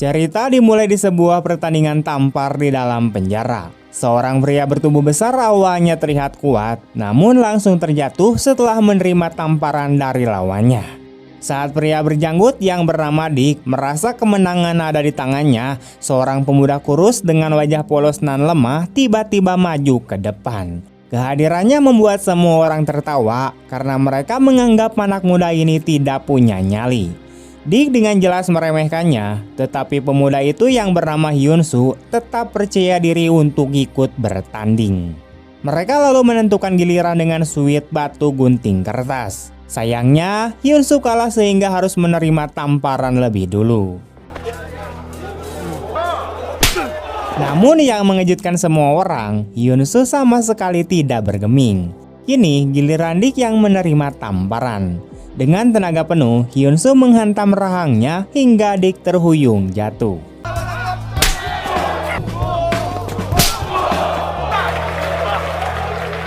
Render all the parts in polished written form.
Cerita dimulai di sebuah pertandingan tampar di dalam penjara. Seorang pria bertubuh besar awalnya terlihat kuat, namun langsung terjatuh setelah menerima tamparan dari lawannya. Saat pria berjanggut yang bernama Dick merasa kemenangan ada di tangannya, seorang pemuda kurus dengan wajah polos dan lemah tiba-tiba maju ke depan. Kehadirannya membuat semua orang tertawa karena mereka menganggap anak muda ini tidak punya nyali. Dick dengan jelas meremehkannya, tetapi pemuda itu yang bernama Hyun-soo tetap percaya diri untuk ikut bertanding. Mereka lalu menentukan giliran dengan suit batu gunting kertas. Sayangnya, Hyun-soo kalah sehingga harus menerima tamparan lebih dulu. Namun yang mengejutkan semua orang, Hyun-soo sama sekali tidak bergeming. Kini giliran Dick yang menerima tamparan. Dengan tenaga penuh, Hyun-soo menghantam rahangnya hingga Dick terhuyung jatuh.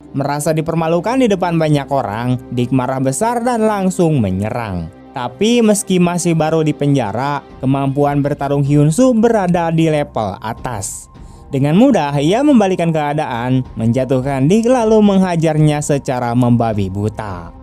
Merasa dipermalukan di depan banyak orang, Dick marah besar dan langsung menyerang. Tapi meski masih baru di penjara, kemampuan bertarung Hyun-soo berada di level atas. Dengan mudah ia membalikan keadaan, menjatuhkan Dick lalu menghajarnya secara membabi buta.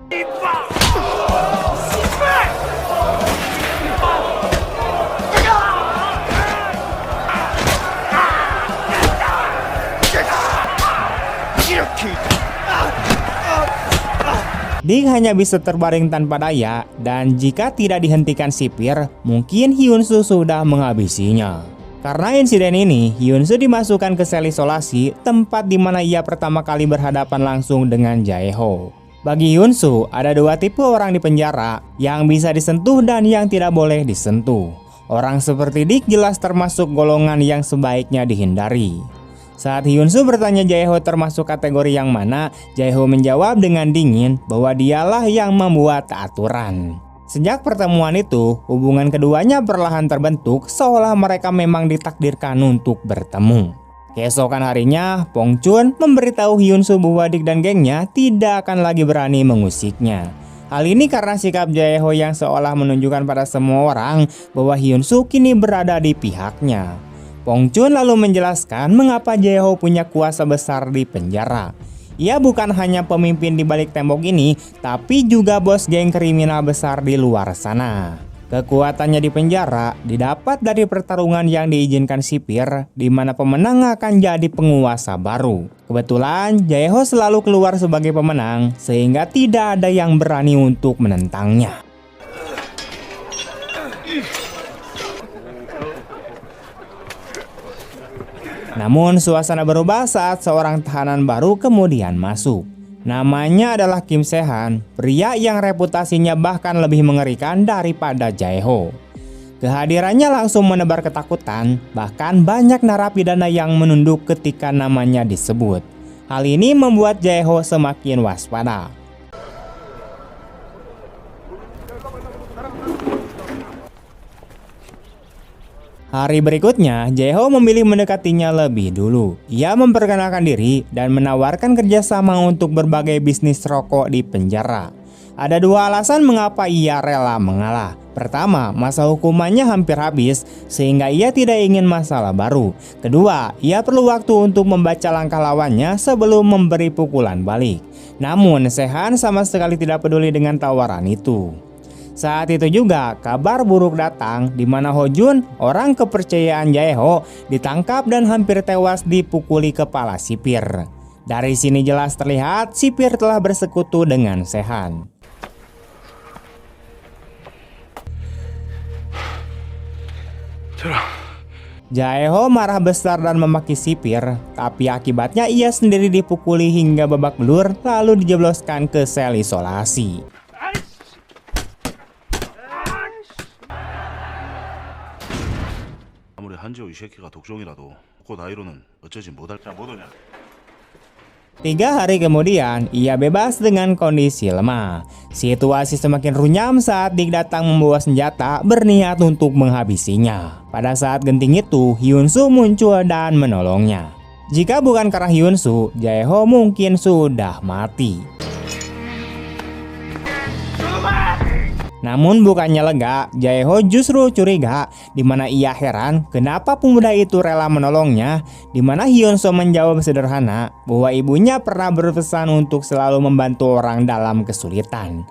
Dick hanya bisa terbaring tanpa daya, dan jika tidak dihentikan sipir, mungkin Hyun-soo sudah menghabisinya. Karena insiden ini, Hyun-soo dimasukkan ke sel isolasi, tempat di mana ia pertama kali berhadapan langsung dengan Jae-ho. Bagi Hyun-soo, ada dua tipe orang di penjara, yang bisa disentuh dan yang tidak boleh disentuh. Orang seperti Dick jelas termasuk golongan yang sebaiknya dihindari. Saat Hyun-soo bertanya Jae-ho termasuk kategori yang mana, Jae-ho menjawab dengan dingin bahwa dialah yang membuat aturan. Sejak pertemuan itu, hubungan keduanya perlahan terbentuk seolah mereka memang ditakdirkan untuk bertemu. Keesokan harinya, Pong Chun memberitahu Hyun-soo bahwa Dick dan gengnya tidak akan lagi berani mengusiknya. Hal ini karena sikap Jae-ho yang seolah menunjukkan pada semua orang bahwa Hyun-soo kini berada di pihaknya. Pong Chun lalu menjelaskan mengapa Jae-ho punya kuasa besar di penjara. Ia bukan hanya pemimpin di balik tembok ini, tapi juga bos geng kriminal besar di luar sana. Kekuatannya di penjara didapat dari pertarungan yang diizinkan sipir, di mana pemenang akan jadi penguasa baru. Kebetulan Jae-ho selalu keluar sebagai pemenang, sehingga tidak ada yang berani untuk menentangnya. Namun suasana berubah saat seorang tahanan baru kemudian masuk. Namanya adalah Kim Se-han, pria yang reputasinya bahkan lebih mengerikan daripada Jae-ho. Kehadirannya langsung menebar ketakutan, bahkan banyak narapidana yang menunduk ketika namanya disebut. Hal ini membuat Jae-ho semakin waspada. Hari berikutnya, Jae-ho memilih mendekatinya lebih dulu. Ia memperkenalkan diri dan menawarkan kerjasama untuk berbagai bisnis rokok di penjara. Ada dua alasan mengapa ia rela mengalah. Pertama, masa hukumannya hampir habis, sehingga ia tidak ingin masalah baru. Kedua, ia perlu waktu untuk membaca langkah lawannya sebelum memberi pukulan balik. Namun, Se-han sama sekali tidak peduli dengan tawaran itu. Saat itu juga kabar buruk datang di mana Ho Jun, orang kepercayaan Jae-ho, ditangkap dan hampir tewas dipukuli kepala sipir. Dari sini jelas terlihat sipir telah bersekutu dengan Se-han. Jae-ho marah besar dan memaki sipir, tapi akibatnya ia sendiri dipukuli hingga babak belur lalu dijebloskan ke sel isolasi. 한지호 이 새끼가 독종이라도 곧 아이로는 어쩌지 못할 자 못 오냐. 3 hari kemudian, ia bebas dengan kondisi lemah. Situasi semakin runyam saat Dick datang membawa senjata berniat untuk menghabisinya. Pada saat genting itu, Hyun-soo muncul dan menolongnya. Jika bukan karena Hyun-soo, Jae-ho mungkin sudah mati. Namun bukannya lega, Jae-ho justru curiga, di mana ia heran kenapa pemuda itu rela menolongnya, di mana Hyun-soo menjawab sederhana bahwa ibunya pernah berpesan untuk selalu membantu orang dalam kesulitan.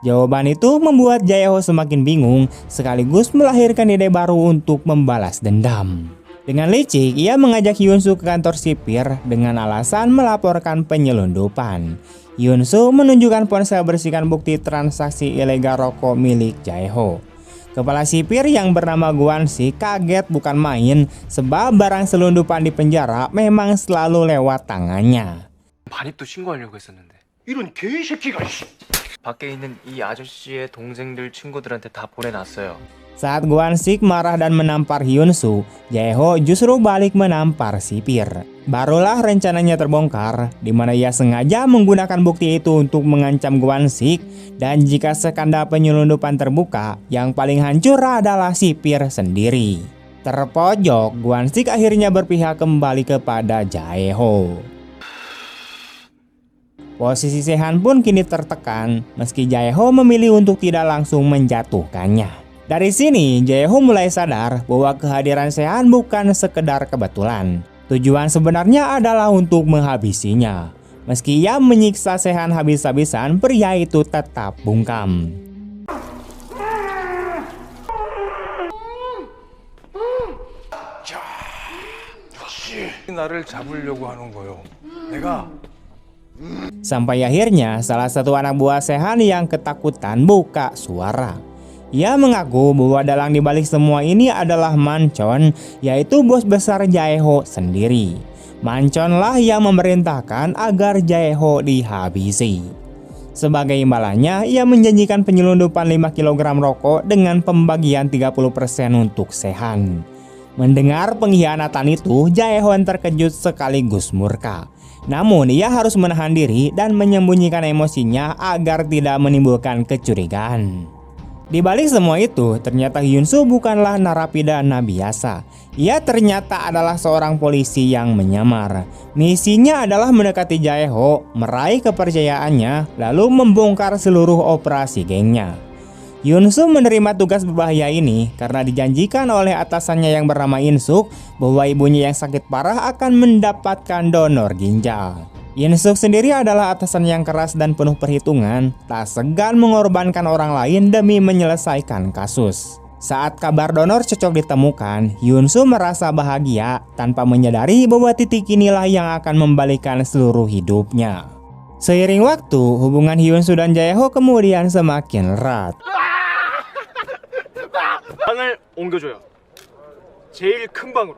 Jawaban itu membuat Jae-ho semakin bingung, sekaligus melahirkan ide baru untuk membalas dendam. Dengan licik, ia mengajak Hyun-soo ke kantor sipir dengan alasan melaporkan penyelundupan. Hyun-soo menunjukkan ponsel berisikan bukti transaksi ilegal rokok milik Jae-ho. Kepala sipir yang bernama Gwon-sik kaget bukan main, sebab barang selundupan di penjara memang selalu lewat tangannya. 반입도 신고하려고 했었는데 이런 개새끼가 씨. 밖에 있는 이 아저씨의 동생들 친구들한테 다 보내놨어요. Saat Gwon-sik marah dan menampar Hyun-soo, Jae-ho justru balik menampar sipir. Barulah rencananya terbongkar, di mana ia sengaja menggunakan bukti itu untuk mengancam Gwon-sik, dan jika skandal penyelundupan terbuka, yang paling hancur adalah sipir sendiri. Terpojok, Gwon-sik akhirnya berpihak kembali kepada Jae-ho. Posisi Sehan pun kini tertekan, meski Jae-ho memilih untuk tidak langsung menjatuhkannya. Dari sini, Jae-ho mulai sadar bahwa kehadiran Sehan bukan sekedar kebetulan. Tujuan sebenarnya adalah untuk menghabisinya. Meski ia menyiksa Sehan habis-habisan, pria itu tetap bungkam. 나를 잡으려고 하는 거요. 내가 Sampai akhirnya salah satu anak buah Sehan yang ketakutan buka suara. Ia mengaku bahwa dalang dibalik semua ini adalah Manchon, yaitu bos besar Jae-ho sendiri. Manchonlah yang memerintahkan agar Jae-ho dihabisi. Sebagai imbalannya, ia menjanjikan penyelundupan 5 kg rokok dengan pembagian 30% untuk Sehan. Mendengar pengkhianatan itu, Jae-ho terkejut sekaligus murka. Namun ia harus menahan diri dan menyembunyikan emosinya agar tidak menimbulkan kecurigaan. Di balik semua itu, ternyata Hyun-soo bukanlah narapidana biasa. Ia ternyata adalah seorang polisi yang menyamar. Misinya adalah mendekati Jae-ho, meraih kepercayaannya, lalu membongkar seluruh operasi gengnya. Hyun-soo menerima tugas berbahaya ini karena dijanjikan oleh atasannya yang bernama In-suk bahwa ibunya yang sakit parah akan mendapatkan donor ginjal. In-suk sendiri adalah atasan yang keras dan penuh perhitungan, tak segan mengorbankan orang lain demi menyelesaikan kasus. Saat kabar donor cocok ditemukan, Hyun-soo merasa bahagia tanpa menyadari bahwa titik inilah yang akan membalikan seluruh hidupnya. Seiring waktu, hubungan Hyun-soo dan Jae-ho kemudian semakin erat. 방을 옮겨줘요. 제일 큰 방으로.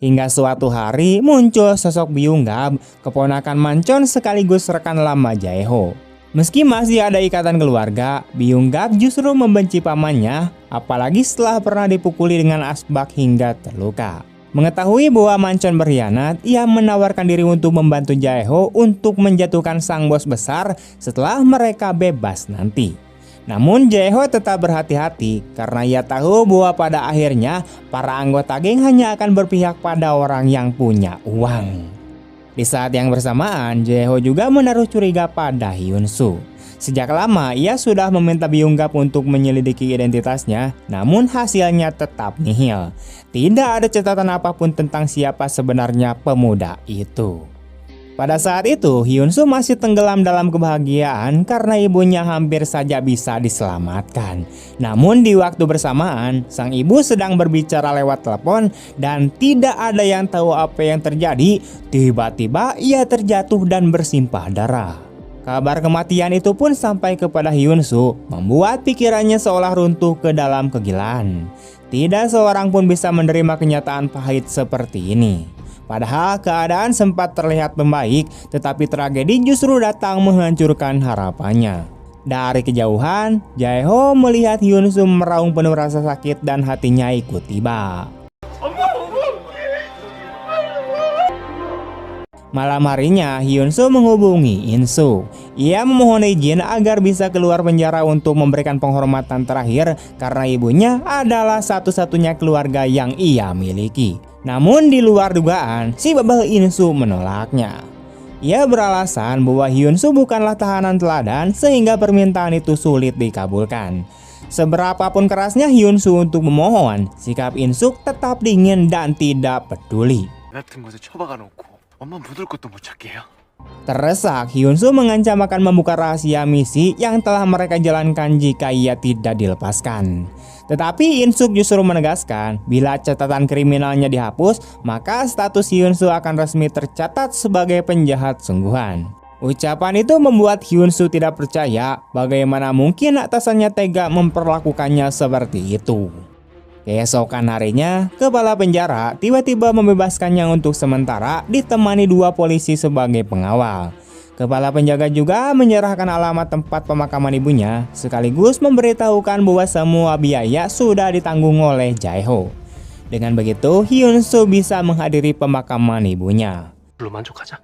Hingga suatu hari muncul sosok Byung-gap, keponakan Manchon sekaligus rekan lama Jae-ho. Meski masih ada ikatan keluarga, Byung-gap justru membenci pamannya, apalagi setelah pernah dipukuli dengan asbak hingga terluka. Mengetahui bahwa Manchon berkhianat, ia menawarkan diri untuk membantu Jae-ho untuk menjatuhkan sang bos besar setelah mereka bebas nanti. Namun Jae-ho tetap berhati-hati karena ia tahu bahwa pada akhirnya para anggota geng hanya akan berpihak pada orang yang punya uang. Di saat yang bersamaan, Jae-ho juga menaruh curiga pada Hyun-soo. Sejak lama ia sudah meminta Byung-gap untuk menyelidiki identitasnya, namun hasilnya tetap nihil. Tidak ada catatan apapun tentang siapa sebenarnya pemuda itu. Pada saat itu, Hyun-soo masih tenggelam dalam kebahagiaan karena ibunya hampir saja bisa diselamatkan. Namun di waktu bersamaan, sang ibu sedang berbicara lewat telepon dan tidak ada yang tahu apa yang terjadi. Tiba-tiba ia terjatuh dan bersimpah darah. Kabar kematian itu pun sampai kepada Hyun-soo, membuat pikirannya seolah runtuh ke dalam kegilaan. Tidak seorang pun bisa menerima kenyataan pahit seperti ini. Padahal keadaan sempat terlihat membaik, tetapi tragedi justru datang menghancurkan harapannya. Dari kejauhan, Jae-ho melihat Hyun-soo meraung penuh rasa sakit dan hatinya ikut tiba. Malam harinya, Hyun-soo menghubungi In-soo. Ia memohon izin agar bisa keluar penjara untuk memberikan penghormatan terakhir karena ibunya adalah satu-satunya keluarga yang ia miliki. Namun di luar dugaan, si babah In-soo menolaknya. Ia beralasan bahwa Hyun-soo bukanlah tahanan teladan sehingga permintaan itu sulit dikabulkan. Seberapapun kerasnya Hyun-soo untuk memohon, sikap In-suk tetap dingin dan tidak peduli. 같은 곳에 처박아 놓고 엄마 묻을 것도 못 찾게 해요. Terdesak, Hyun-soo mengancam akan membuka rahasia misi yang telah mereka jalankan jika ia tidak dilepaskan. Tetapi In-suk justru menegaskan, bila catatan kriminalnya dihapus, maka status Hyun-soo akan resmi tercatat sebagai penjahat sungguhan. Ucapan itu membuat Hyun-soo tidak percaya bagaimana mungkin atasannya tega memperlakukannya seperti itu. Keesokan harinya, kepala penjara tiba-tiba membebaskannya untuk sementara ditemani 2 polisi sebagai pengawal. Kepala penjaga juga menyerahkan alamat tempat pemakaman ibunya, sekaligus memberitahukan bahwa semua biaya sudah ditanggung oleh Jae-ho. Dengan begitu, Hyun-soo bisa menghadiri pemakaman ibunya. 물로 만족하자.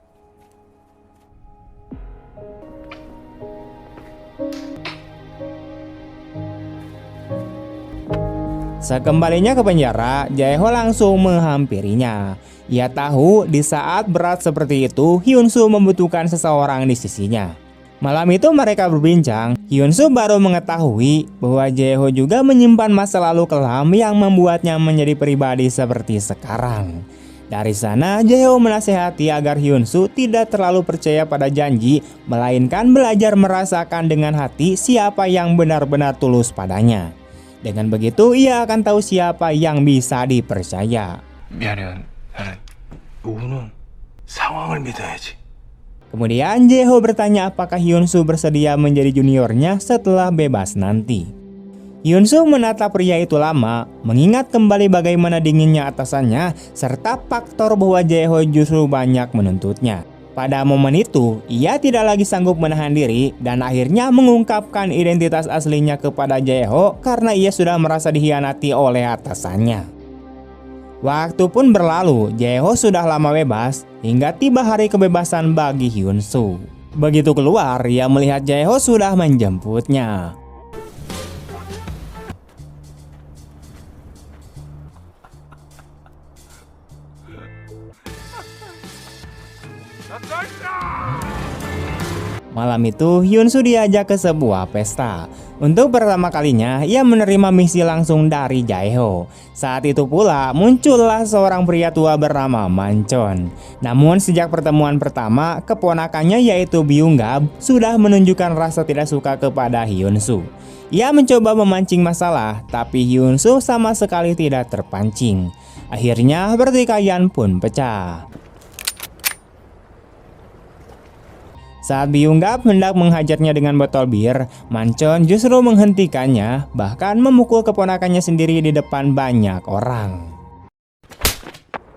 Sekembalinya ke penjara, Jae-ho langsung menghampirinya. Ia tahu di saat berat seperti itu, Hyun-soo membutuhkan seseorang di sisinya. Malam itu mereka berbincang, Hyun-soo baru mengetahui bahwa Jae-ho juga menyimpan masa lalu kelam yang membuatnya menjadi pribadi seperti sekarang. Dari sana, Jae-ho menasihati agar Hyun-soo tidak terlalu percaya pada janji, melainkan belajar merasakan dengan hati siapa yang benar-benar tulus padanya. Dengan begitu, ia akan tahu siapa yang bisa dipercaya. 미안해. 나는 누구는 상황을 믿어야지. Kemudian Jae-ho bertanya apakah Hyun-soo bersedia menjadi juniornya setelah bebas nanti. Hyun-soo menatap pria itu lama, mengingat kembali bagaimana dinginnya atasannya, serta faktor bahwa Jae-ho justru banyak menuntutnya. Pada momen itu, ia tidak lagi sanggup menahan diri dan akhirnya mengungkapkan identitas aslinya kepada Jae-ho karena ia sudah merasa dikhianati oleh atasannya. Waktu pun berlalu, Jae-ho sudah lama bebas hingga tiba hari kebebasan bagi Hyun-soo. Begitu keluar, ia melihat Jae-ho sudah menjemputnya. Malam itu, Hyun-soo diajak ke sebuah pesta. Untuk pertama kalinya, ia menerima misi langsung dari Jae-ho. Saat itu pula, muncullah seorang pria tua bernama Manchon. Namun sejak pertemuan pertama, keponakannya yaitu Byung-gab sudah menunjukkan rasa tidak suka kepada Hyun-soo. Ia mencoba memancing masalah, tapi Hyun-soo sama sekali tidak terpancing. Akhirnya, pertikaian pun pecah. Saat Byung-gab hendak menghajarnya dengan botol bir, Manchon justru menghentikannya, bahkan memukul keponakannya sendiri di depan banyak orang.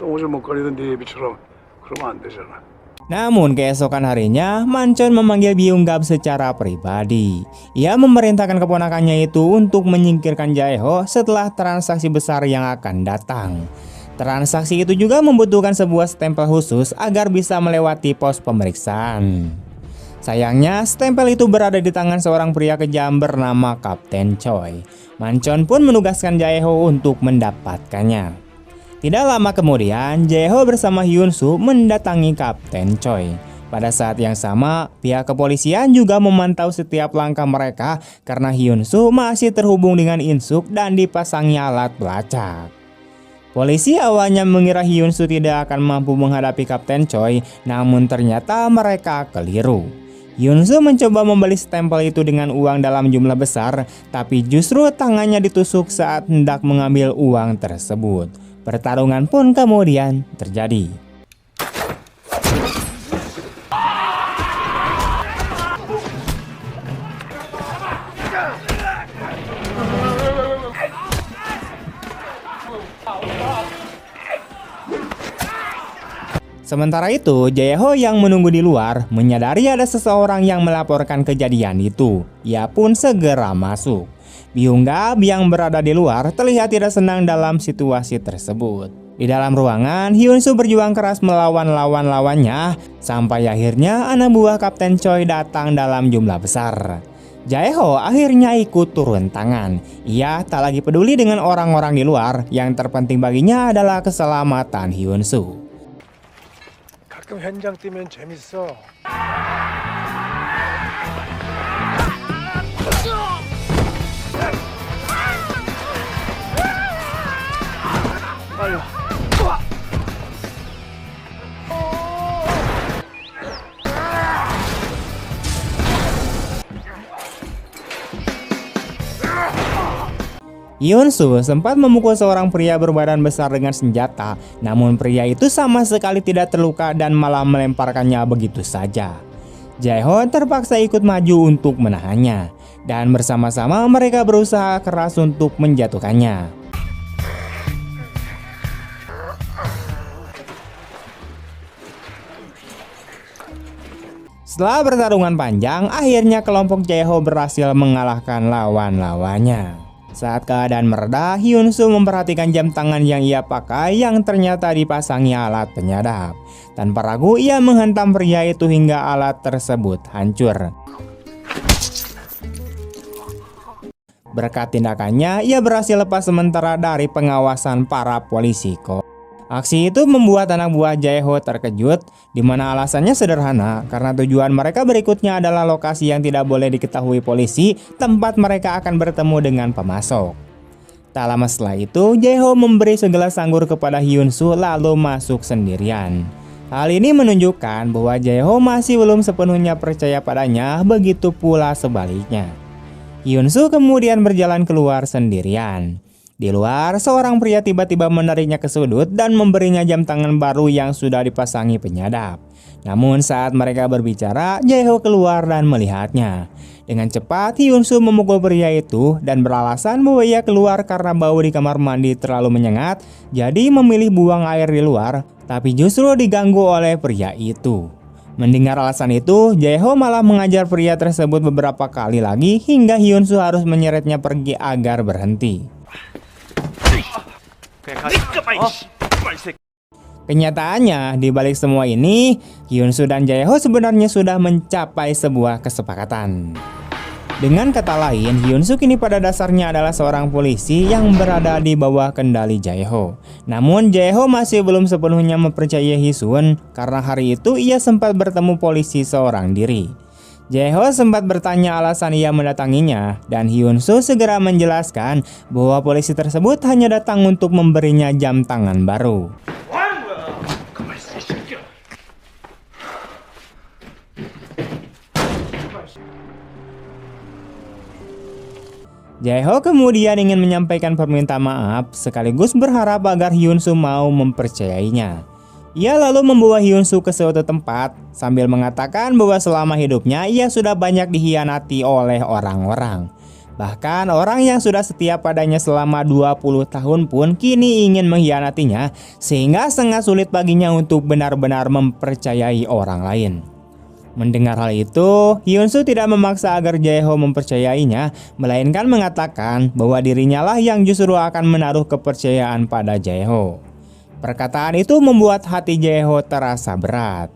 똥을 먹거리던 네 애비처럼 그러면 안 되잖아. Namun keesokan harinya, Manchon memanggil Byung-gab secara pribadi. Ia memerintahkan keponakannya itu untuk menyingkirkan Jae-ho setelah transaksi besar yang akan datang. Transaksi itu juga membutuhkan sebuah stempel khusus agar bisa melewati pos pemeriksaan. Sayangnya, stempel itu berada di tangan seorang pria kejam bernama Kapten Choi. Manchon pun menugaskan Jae-ho untuk mendapatkannya. Tidak lama kemudian, Jae-ho bersama Hyun-soo mendatangi Kapten Choi. Pada saat yang sama, pihak kepolisian juga memantau setiap langkah mereka karena Hyun-soo masih terhubung dengan In-suk dan dipasangi alat pelacak. Polisi awalnya mengira Hyun-soo tidak akan mampu menghadapi Kapten Choi, namun ternyata mereka keliru. Hyun-soo mencoba membeli stempel itu dengan uang dalam jumlah besar, tapi justru tangannya ditusuk saat hendak mengambil uang tersebut. Pertarungan pun kemudian terjadi. Sementara itu, Jae-ho yang menunggu di luar menyadari ada seseorang yang melaporkan kejadian itu. Ia pun segera masuk. Byung-gab yang berada di luar terlihat tidak senang dalam situasi tersebut. Di dalam ruangan, Hyun-soo berjuang keras melawan lawan-lawannya sampai akhirnya anak buah Kapten Choi datang dalam jumlah besar. Jae-ho akhirnya ikut turun tangan. Ia tak lagi peduli dengan orang-orang di luar, yang terpenting baginya adalah keselamatan Hyun-soo. 가끔 현장 뛰면 재밌어. 빨리 와. Hyun-soo sempat memukul seorang pria berbadan besar dengan senjata, namun pria itu sama sekali tidak terluka dan malah melemparkannya begitu saja. Jae-ho terpaksa ikut maju untuk menahannya, dan bersama-sama mereka berusaha keras untuk menjatuhkannya. Setelah pertarungan panjang, akhirnya kelompok Jae-ho berhasil mengalahkan lawan-lawannya. Saat keadaan mereda, Hyun-soo memperhatikan jam tangan yang ia pakai yang ternyata dipasangi alat penyadap. Tanpa ragu, ia menghantam pria itu hingga alat tersebut hancur. Berkat tindakannya, ia berhasil lepas sementara dari pengawasan para polisi. Aksi itu membuat anak buah Jae-ho terkejut, di mana alasannya sederhana karena tujuan mereka berikutnya adalah lokasi yang tidak boleh diketahui polisi, tempat mereka akan bertemu dengan pemasok. Tak lama setelah itu, Jae-ho memberi segelas anggur kepada Hyun-soo lalu masuk sendirian. Hal ini menunjukkan bahwa Jae-ho masih belum sepenuhnya percaya padanya, begitu pula sebaliknya. Hyun-soo kemudian berjalan keluar sendirian. Di luar, seorang pria tiba-tiba menariknya ke sudut dan memberinya jam tangan baru yang sudah dipasangi penyadap. Namun saat mereka berbicara, Jae-ho keluar dan melihatnya. Dengan cepat, Hyun-soo memukul pria itu dan beralasan bahwa ia keluar karena bau di kamar mandi terlalu menyengat, jadi memilih buang air di luar, tapi justru diganggu oleh pria itu. Mendengar alasan itu, Jae-ho malah mengajar pria tersebut beberapa kali lagi hingga Hyun-soo harus menyeretnya pergi agar berhenti. Kenyataannya, di balik semua ini, Hyun-soo dan Jae-ho sebenarnya sudah mencapai sebuah kesepakatan. Dengan kata lain, Hyun-soo kini pada dasarnya adalah seorang polisi yang berada di bawah kendali Jae-ho. Namun Jae-ho masih belum sepenuhnya mempercayai Hee-sun karena hari itu ia sempat bertemu polisi seorang diri. Jae-ho sempat bertanya alasan ia mendatanginya, dan Hyun-soo segera menjelaskan bahwa polisi tersebut hanya datang untuk memberinya jam tangan baru. Jae-ho kemudian ingin menyampaikan permintaan maaf sekaligus berharap agar Hyun-soo mau mempercayainya. Ia lalu membawa Hyun-soo ke suatu tempat sambil mengatakan bahwa selama hidupnya ia sudah banyak dikhianati oleh orang-orang. Bahkan orang yang sudah setia padanya selama 20 tahun pun kini ingin mengkhianatinya, sehingga sangat sulit baginya untuk benar-benar mempercayai orang lain. Mendengar hal itu, Hyun-soo tidak memaksa agar Jae-ho mempercayainya, melainkan mengatakan bahwa dirinya lah yang justru akan menaruh kepercayaan pada Jae-ho. Perkataan itu membuat hati Jae-ho terasa berat.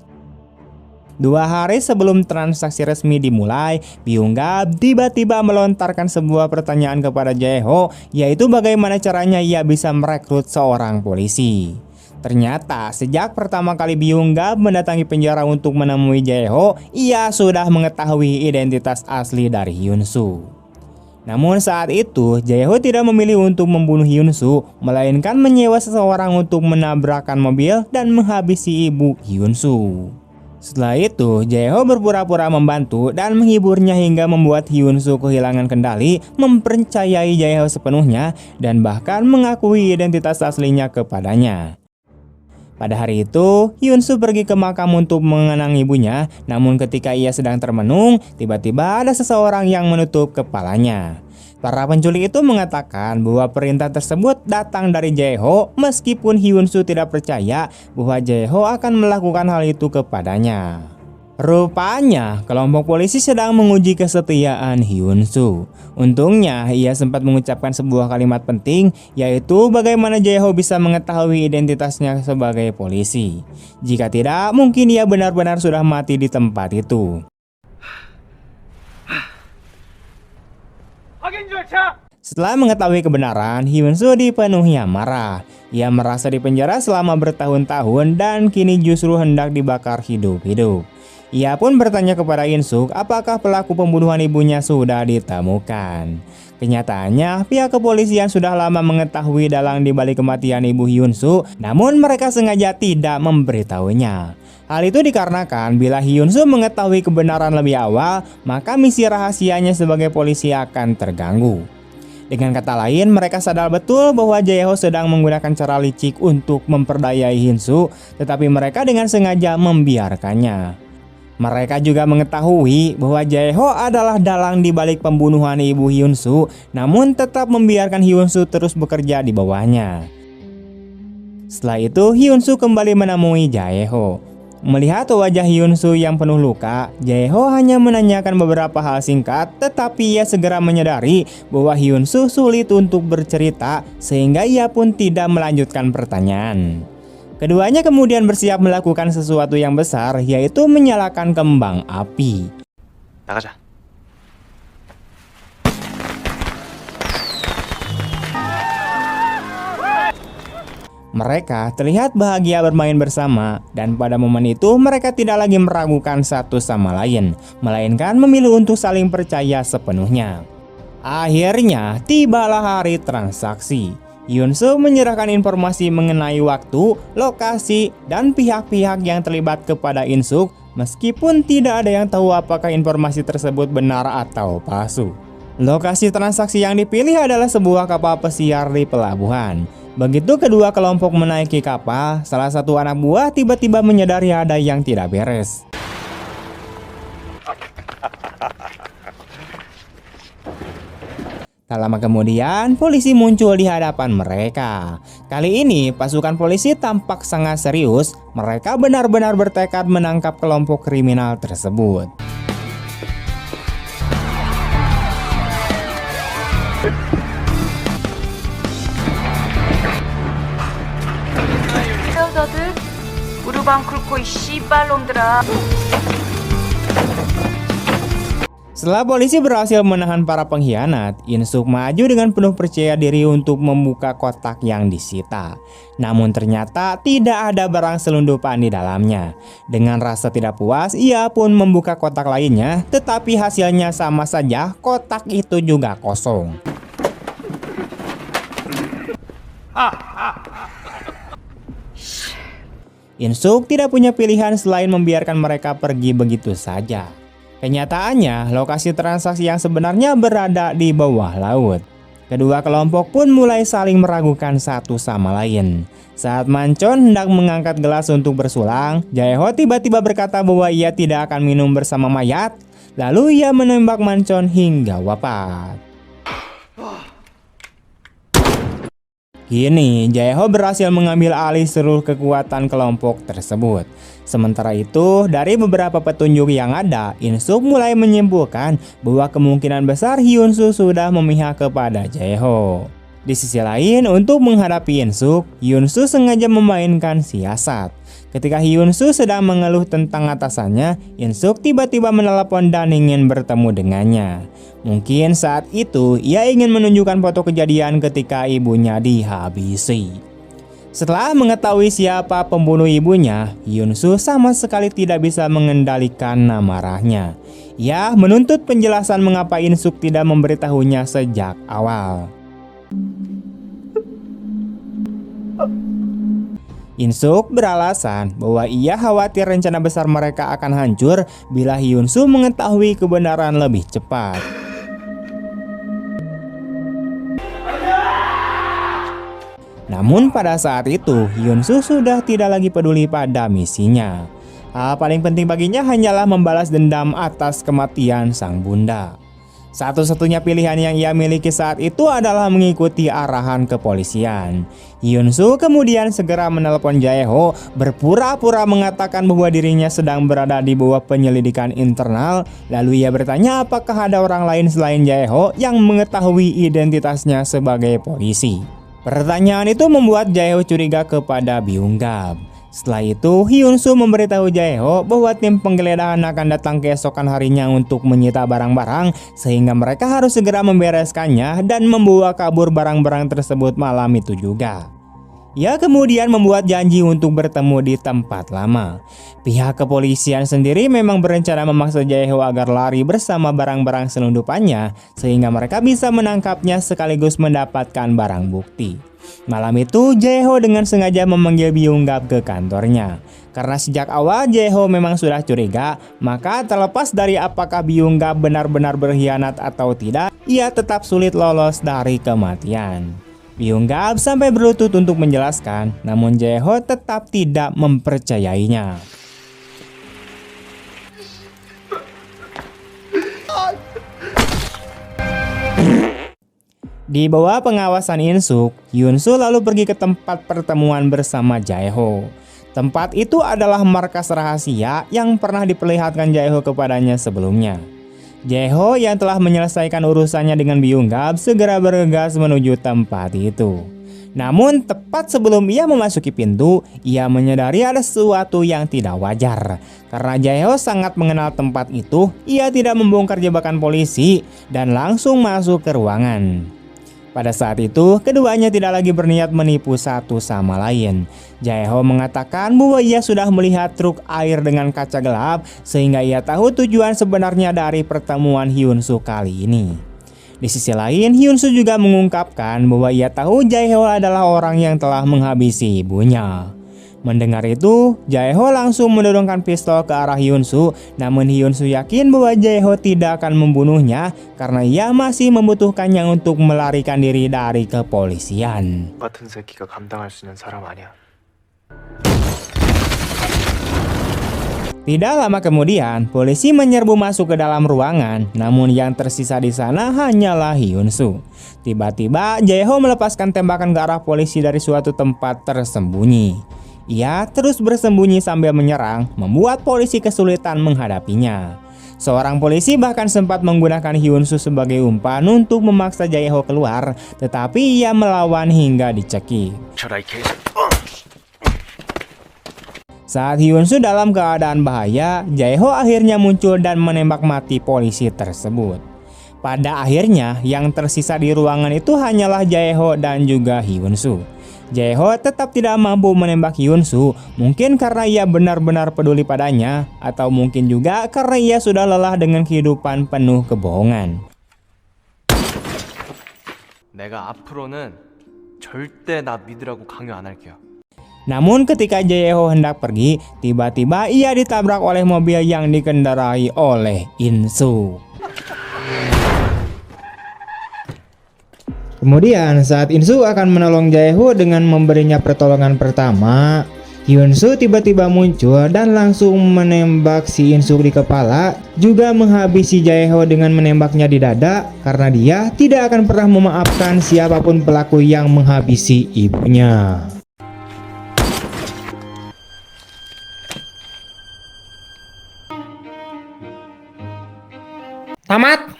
2 hari sebelum transaksi resmi dimulai, Byung-gap tiba-tiba melontarkan sebuah pertanyaan kepada Jae-ho, yaitu bagaimana caranya ia bisa merekrut seorang polisi. Ternyata sejak pertama kali Byung-gap mendatangi penjara untuk menemui Jae-ho, ia sudah mengetahui identitas asli dari Hyun-soo. Namun saat itu, Jae-ho tidak memilih untuk membunuh Hyun-soo, melainkan menyewa seseorang untuk menabrakkan mobil dan menghabisi ibu Hyun-soo. Setelah itu, Jae-ho berpura-pura membantu dan menghiburnya hingga membuat Hyun-soo kehilangan kendali, mempercayai Jae-ho sepenuhnya, dan bahkan mengakui identitas aslinya kepadanya. Pada hari itu, Hyun-soo pergi ke makam untuk mengenang ibunya, namun ketika ia sedang termenung, tiba-tiba ada seseorang yang menutup kepalanya. Para penculik itu mengatakan bahwa perintah tersebut datang dari Jae-ho, meskipun Hyun-soo tidak percaya bahwa Jae-ho akan melakukan hal itu kepadanya. Rupanya, kelompok polisi sedang menguji kesetiaan Hyun-soo. Untungnya, ia sempat mengucapkan sebuah kalimat penting, yaitu bagaimana Jae-ho bisa mengetahui identitasnya sebagai polisi. Jika tidak, mungkin ia benar-benar sudah mati di tempat itu. Setelah mengetahui kebenaran, Hyun-soo dipenuhi amarah. Ia merasa dipenjara selama bertahun-tahun dan kini justru hendak dibakar hidup-hidup. Ia pun bertanya kepada In-suk apakah pelaku pembunuhan ibunya sudah ditemukan. Kenyataannya, pihak kepolisian sudah lama mengetahui dalang dibalik kematian ibu Hyun-soo, namun mereka sengaja tidak memberitahunya. Hal itu dikarenakan bila Hyun-soo mengetahui kebenaran lebih awal, maka misi rahasianya sebagai polisi akan terganggu. Dengan kata lain, mereka sadar betul bahwa Jae-ho sedang menggunakan cara licik untuk memperdayai Hyun-soo, tetapi mereka dengan sengaja membiarkannya. Mereka juga mengetahui bahwa Jae-ho adalah dalang di balik pembunuhan ibu Hyun-soo, namun tetap membiarkan Hyun-soo terus bekerja di bawahnya. Setelah itu, Hyun-soo kembali menemui Jae-ho. Melihat wajah Hyun-soo yang penuh luka, Jae-ho hanya menanyakan beberapa hal singkat, tetapi ia segera menyadari bahwa Hyun-soo sulit untuk bercerita, sehingga ia pun tidak melanjutkan pertanyaan. Keduanya kemudian bersiap melakukan sesuatu yang besar, yaitu menyalakan kembang api. 나가자. Mereka terlihat bahagia bermain bersama, dan pada momen itu mereka tidak lagi meragukan satu sama lain, melainkan memilih untuk saling percaya sepenuhnya. Akhirnya, tibalah hari transaksi. Hyun-soo menyerahkan informasi mengenai waktu, lokasi, dan pihak-pihak yang terlibat kepada In-suk, meskipun tidak ada yang tahu apakah informasi tersebut benar atau palsu. Lokasi transaksi yang dipilih adalah sebuah kapal pesiar di pelabuhan. Begitu kedua kelompok menaiki kapal, salah satu anak buah tiba-tiba menyadari ada yang tidak beres. Tak lama kemudian, polisi muncul di hadapan mereka. Kali ini, pasukan polisi tampak sangat serius. Mereka benar-benar bertekad menangkap kelompok kriminal tersebut. 다들 무릎 안 꿇고 이 씨발놈들아. Setelah polisi berhasil menahan para pengkhianat, In-suk maju dengan penuh percaya diri untuk membuka kotak yang disita. Namun ternyata tidak ada barang selundupan di dalamnya. Dengan rasa tidak puas, ia pun membuka kotak lainnya, tetapi hasilnya sama saja, kotak itu juga kosong. In-suk tidak punya pilihan selain membiarkan mereka pergi begitu saja. Kenyataannya, lokasi transaksi yang sebenarnya berada di bawah laut. Kedua kelompok pun mulai saling meragukan satu sama lain. Saat Manchon hendak mengangkat gelas untuk bersulang, Jae-ho tiba-tiba berkata bahwa ia tidak akan minum bersama mayat. Lalu ia menembak Manchon hingga wafat. Kini, Jae-ho berhasil mengambil alih seluruh kekuatan kelompok tersebut. Sementara itu, dari beberapa petunjuk yang ada, In-suk mulai menyimpulkan bahwa kemungkinan besar Hyun-soo sudah memihak kepada Jae-ho. Di sisi lain, untuk menghadapi In-suk, Hyun-soo sengaja memainkan siasat. Ketika Hyun-soo sedang mengeluh tentang atasannya, In-suk tiba-tiba menelepon dan ingin bertemu dengannya. Mungkin saat itu ia ingin menunjukkan foto kejadian ketika ibunya dihabisi. Setelah mengetahui siapa pembunuh ibunya, Hyun-soo sama sekali tidak bisa mengendalikan amarahnya. Ia menuntut penjelasan mengapa In-suk tidak memberitahunya sejak awal. In-suk beralasan bahwa ia khawatir rencana besar mereka akan hancur bila Hyun-soo mengetahui kebenaran lebih cepat. Namun pada saat itu, Hyun-soo sudah tidak lagi peduli pada misinya. Hal paling penting baginya hanyalah membalas dendam atas kematian sang bunda. Satu-satunya pilihan yang ia miliki saat itu adalah mengikuti arahan kepolisian. Hyun-soo kemudian segera menelepon Jae-ho, berpura-pura mengatakan bahwa dirinya sedang berada di bawah penyelidikan internal. Lalu ia bertanya apakah ada orang lain selain Jae-ho yang mengetahui identitasnya sebagai polisi. Pertanyaan itu membuat Jae-ho curiga kepada Byung-gap. Setelah itu, Hyun Soo memberitahu Jae-ho bahwa tim penggeledahan akan datang keesokan harinya untuk menyita barang-barang, sehingga mereka harus segera membereskannya dan membawa kabur barang-barang tersebut malam itu juga. Ia kemudian membuat janji untuk bertemu di tempat lama. Pihak kepolisian sendiri memang berencana memaksa Jae-ho agar lari bersama barang-barang selundupannya, sehingga mereka bisa menangkapnya sekaligus mendapatkan barang bukti. Malam itu, Jae-ho dengan sengaja memanggil Byung-gap ke kantornya. Karena sejak awal Jae-ho memang sudah curiga, maka terlepas dari apakah Byung-gap benar-benar berkhianat atau tidak, ia tetap sulit lolos dari kematian. Byung-gap sampai berlutut untuk menjelaskan, namun Jae-ho tetap tidak mempercayainya. Di bawah pengawasan In-suk, Hyun Soo lalu pergi ke tempat pertemuan bersama Jae-ho. Tempat itu adalah markas rahasia yang pernah diperlihatkan Jae-ho kepadanya sebelumnya. Jae-ho yang telah menyelesaikan urusannya dengan Byung-gap segera bergegas menuju tempat itu. Namun tepat sebelum ia memasuki pintu, ia menyadari ada sesuatu yang tidak wajar. Karena Jae-ho sangat mengenal tempat itu, ia tidak membongkar jebakan polisi dan langsung masuk ke ruangan. Pada saat itu, keduanya tidak lagi berniat menipu satu sama lain. Jae-ho mengatakan bahwa ia sudah melihat truk air dengan kaca gelap, sehingga ia tahu tujuan sebenarnya dari pertemuan Hyun Soo kali ini. Di sisi lain, Hyun Soo juga mengungkapkan bahwa ia tahu Jae-ho adalah orang yang telah menghabisi ibunya. Mendengar itu, Jae-ho langsung mendorongkan pistol ke arah Hyun Soo, namun Hyun Soo yakin bahwa Jae-ho tidak akan membunuhnya karena ia masih membutuhkannya untuk melarikan diri dari kepolisian. 같은 새끼가 감당할 수 있는 사람 아니야. Tidak lama kemudian, polisi menyerbu masuk ke dalam ruangan, namun yang tersisa di sana hanyalah Hyun Soo. Tiba-tiba, Jae-ho melepaskan tembakan ke arah polisi dari suatu tempat tersembunyi. Ia terus bersembunyi sambil menyerang, membuat polisi kesulitan menghadapinya. Seorang polisi bahkan sempat menggunakan Hyun Soo sebagai umpan untuk memaksa Jae-ho keluar, tetapi ia melawan hingga dicekik. Saat Hyun Soo dalam keadaan bahaya, Jae-ho akhirnya muncul dan menembak mati polisi tersebut. Pada akhirnya, yang tersisa di ruangan itu hanyalah Jae-ho dan juga Hyun Soo. Jae-ho tetap tidak mampu menembak Hyun Soo, mungkin karena ia benar-benar peduli padanya, atau mungkin juga karena ia sudah lelah dengan kehidupan penuh kebohongan. 내가 앞으로는 절대 나 믿으라고 강요 안 할게요. Namun ketika Jae-ho hendak pergi, tiba-tiba ia ditabrak oleh mobil yang dikendarai oleh In-suk. Kemudian saat In-suk akan menolong Jae-ho dengan memberinya pertolongan pertama, Hyun Soo tiba-tiba muncul dan langsung menembak si In-suk di kepala, juga menghabisi Jae-ho dengan menembaknya di dada karena dia tidak akan pernah memaafkan siapapun pelaku yang menghabisi ibunya. Tamat.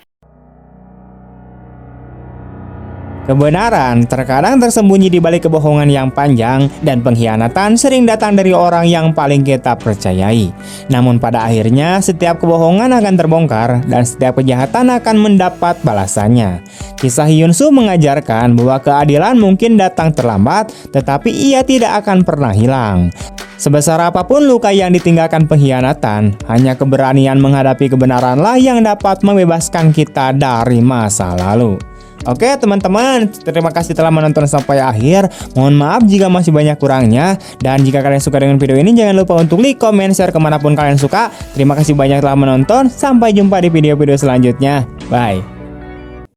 Kebenaran terkadang tersembunyi di balik kebohongan yang panjang, dan pengkhianatan sering datang dari orang yang paling kita percayai. Namun pada akhirnya setiap kebohongan akan terbongkar dan setiap kejahatan akan mendapat balasannya. Kisah Hyun Soo mengajarkan bahwa keadilan mungkin datang terlambat, tetapi ia tidak akan pernah hilang. Sebesar apapun luka yang ditinggalkan pengkhianatan, hanya keberanian menghadapi kebenaranlah yang dapat membebaskan kita dari masa lalu. Oke teman-teman, terima kasih telah menonton sampai akhir. Mohon maaf jika masih banyak kurangnya. Dan jika kalian suka dengan video ini, jangan lupa untuk like, comment, share kemanapun kalian suka. Terima kasih banyak telah menonton. Sampai jumpa di video-video selanjutnya. Bye.